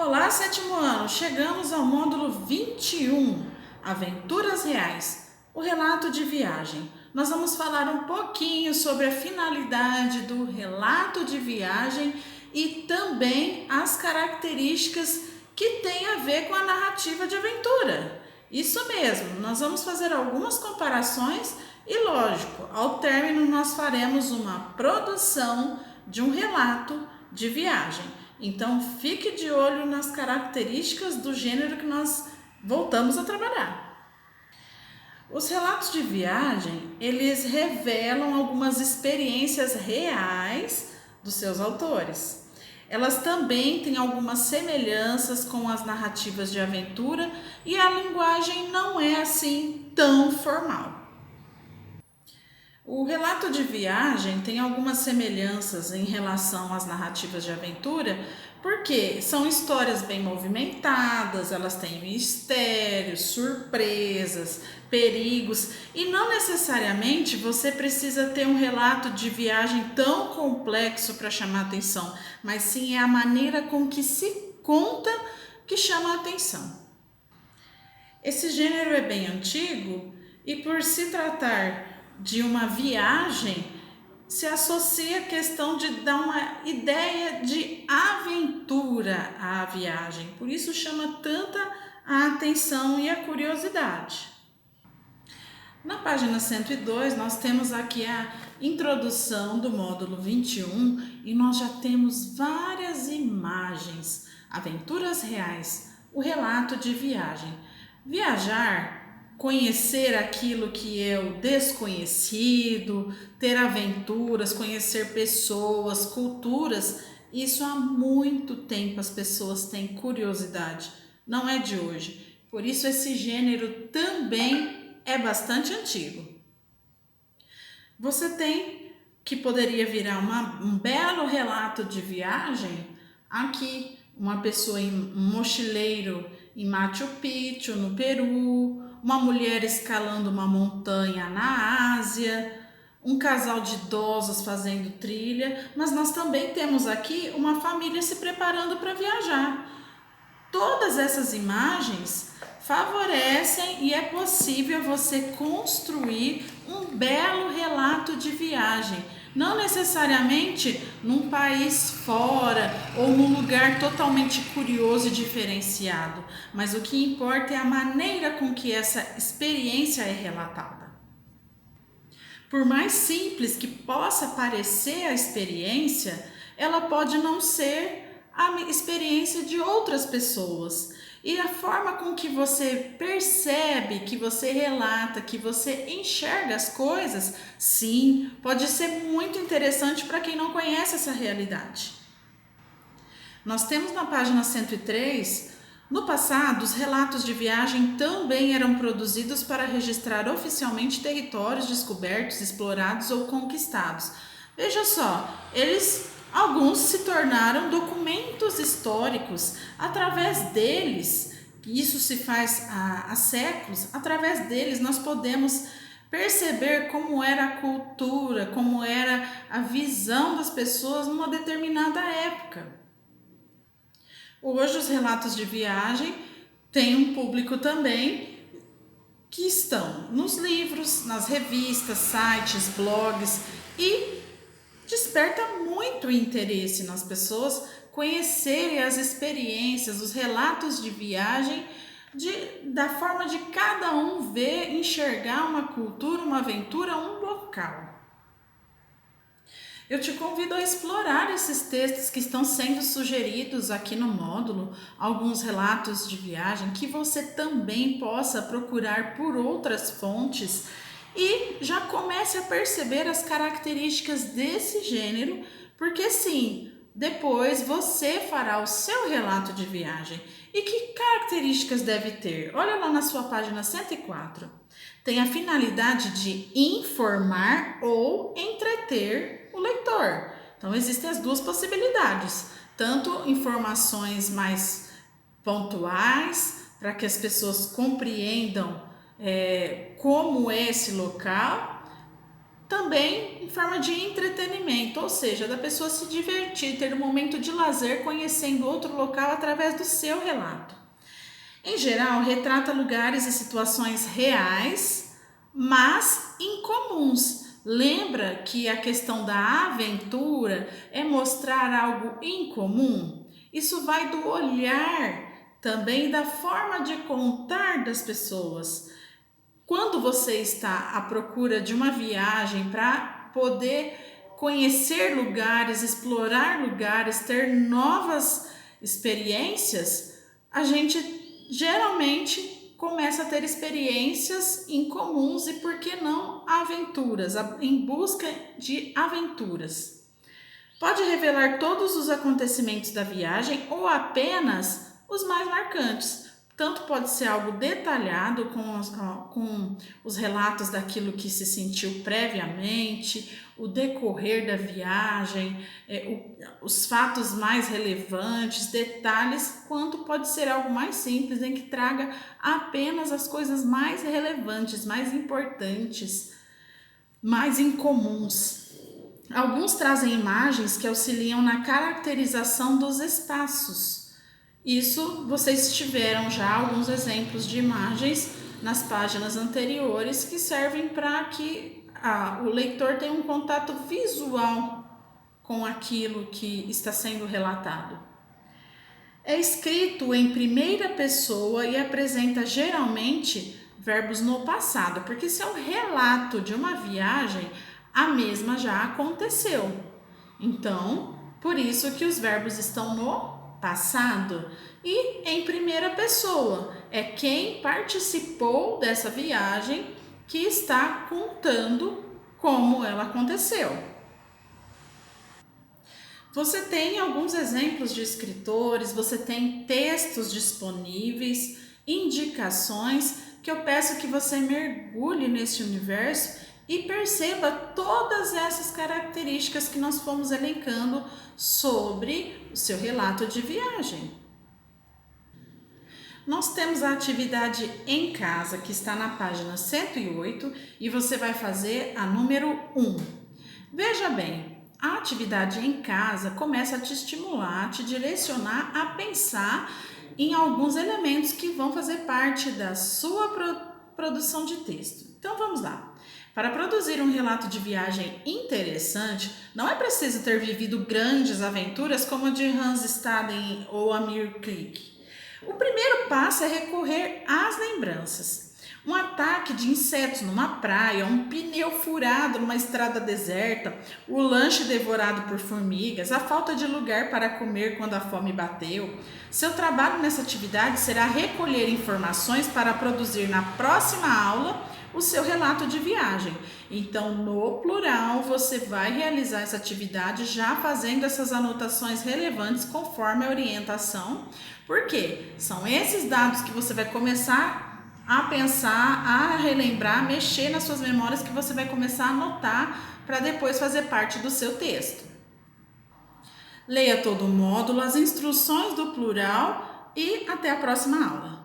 Olá, sétimo ano! Chegamos ao módulo 21, Aventuras Reais, o relato de viagem. Nós vamos falar um pouquinho sobre a finalidade do relato de viagem e também as características que têm a ver com a narrativa de aventura. Isso mesmo, nós vamos fazer algumas comparações e, lógico, ao término nós faremos uma produção de um relato de viagem. Então, fique de olho nas características do gênero que nós voltamos a trabalhar. Os relatos de viagem, eles revelam algumas experiências reais dos seus autores. Elas também têm algumas semelhanças com as narrativas de aventura e a linguagem não é assim tão formal. O relato de viagem tem algumas semelhanças em relação às narrativas de aventura, porque são histórias bem movimentadas, elas têm mistérios, surpresas, perigos, e não necessariamente você precisa ter um relato de viagem tão complexo para chamar atenção, mas sim é a maneira com que se conta que chama a atenção. Esse gênero é bem antigo e, por se tratar de uma viagem, se associa a questão de dar uma ideia de aventura à viagem. Por isso chama tanta a atenção e a curiosidade. Na página 102, nós temos aqui a introdução do módulo 21 e nós já temos várias imagens, aventuras reais, o relato de viagem. Viajar, conhecer aquilo que é o desconhecido, ter aventuras, conhecer pessoas, culturas, isso há muito tempo as pessoas têm curiosidade, não é de hoje. Por isso esse gênero também é bastante antigo. Você tem que poderia virar um belo relato de viagem aqui, uma pessoa um mochileiro em Machu Picchu, no Peru, uma mulher escalando uma montanha na Ásia, um casal de idosos fazendo trilha, mas nós também temos aqui uma família se preparando para viajar. Todas essas imagens favorecem e é possível você construir um belo relato de viagem. Não necessariamente num país fora ou num lugar totalmente curioso e diferenciado, mas o que importa é a maneira com que essa experiência é relatada. Por mais simples que possa parecer a experiência, ela pode não ser a experiência de outras pessoas. E a forma com que você percebe, que você relata, que você enxerga as coisas, sim, pode ser muito interessante para quem não conhece essa realidade. Nós temos na página 103, no passado, os relatos de viagem também eram produzidos para registrar oficialmente territórios descobertos, explorados ou conquistados. Veja só, alguns se tornaram documentos históricos. Através deles, isso se faz há séculos, através deles nós podemos perceber como era a cultura, como era a visão das pessoas numa determinada época. Hoje os relatos de viagem têm um público também que estão nos livros, nas revistas, sites, blogs e desperta muito interesse nas pessoas conhecerem as experiências, os relatos de viagem, da forma de cada um ver, enxergar uma cultura, uma aventura, um local. Eu te convido a explorar esses textos que estão sendo sugeridos aqui no módulo, alguns relatos de viagem, que você também possa procurar por outras fontes e já comece a perceber as características desse gênero, porque sim, depois você fará o seu relato de viagem. E que características deve ter? Olha lá na sua página 104. Tem a finalidade de informar ou entreter o leitor. Então existem as duas possibilidades, tanto informações mais pontuais, para que as pessoas compreendam como é esse local, também em forma de entretenimento, ou seja, da pessoa se divertir, ter um momento de lazer conhecendo outro local através do seu relato. Em geral, retrata lugares e situações reais, mas incomuns. Lembra que a questão da aventura é mostrar algo incomum? Isso vai do olhar também da forma de contar das pessoas. Quando você está à procura de uma viagem para poder conhecer lugares, explorar lugares, ter novas experiências, a gente geralmente começa a ter experiências incomuns e, por que não, aventuras, em busca de aventuras. Pode revelar todos os acontecimentos da viagem ou apenas os mais marcantes. Tanto pode ser algo detalhado com os relatos daquilo que se sentiu previamente, o decorrer da viagem, os fatos mais relevantes, detalhes, quanto pode ser algo mais simples, em que traga apenas as coisas mais relevantes, mais importantes, mais incomuns. Alguns trazem imagens que auxiliam na caracterização dos espaços. Isso vocês tiveram já alguns exemplos de imagens nas páginas anteriores que servem para que o leitor tenha um contato visual com aquilo que está sendo relatado. É escrito em primeira pessoa e apresenta geralmente verbos no passado, porque se é um relato de uma viagem, a mesma já aconteceu. Então, por isso que os verbos estão no passado e em primeira pessoa. É quem participou dessa viagem que está contando como ela aconteceu. Você tem alguns exemplos de escritores, você tem textos disponíveis, indicações que eu peço que você mergulhe nesse universo e perceba todas essas características que nós fomos elencando sobre o seu relato de viagem. Nós temos a atividade em casa, que está na página 108, e você vai fazer a número 1. Veja bem, a atividade em casa começa a te estimular, a te direcionar a pensar em alguns elementos que vão fazer parte da sua produção de texto. Então vamos lá. Para produzir um relato de viagem interessante, não é preciso ter vivido grandes aventuras como a de Hans Staden ou Amir Klink. O primeiro passo é recorrer às lembranças. Um ataque de insetos numa praia, um pneu furado numa estrada deserta, o lanche devorado por formigas, a falta de lugar para comer quando a fome bateu. Seu trabalho nessa atividade será recolher informações para produzir na próxima aula o seu relato de viagem. Então, no plural, você vai realizar essa atividade já fazendo essas anotações relevantes conforme a orientação. Por quê? São esses dados que você vai começar a pensar, a relembrar, mexer nas suas memórias que você vai começar a anotar para depois fazer parte do seu texto. Leia todo o módulo, as instruções do plural e até a próxima aula.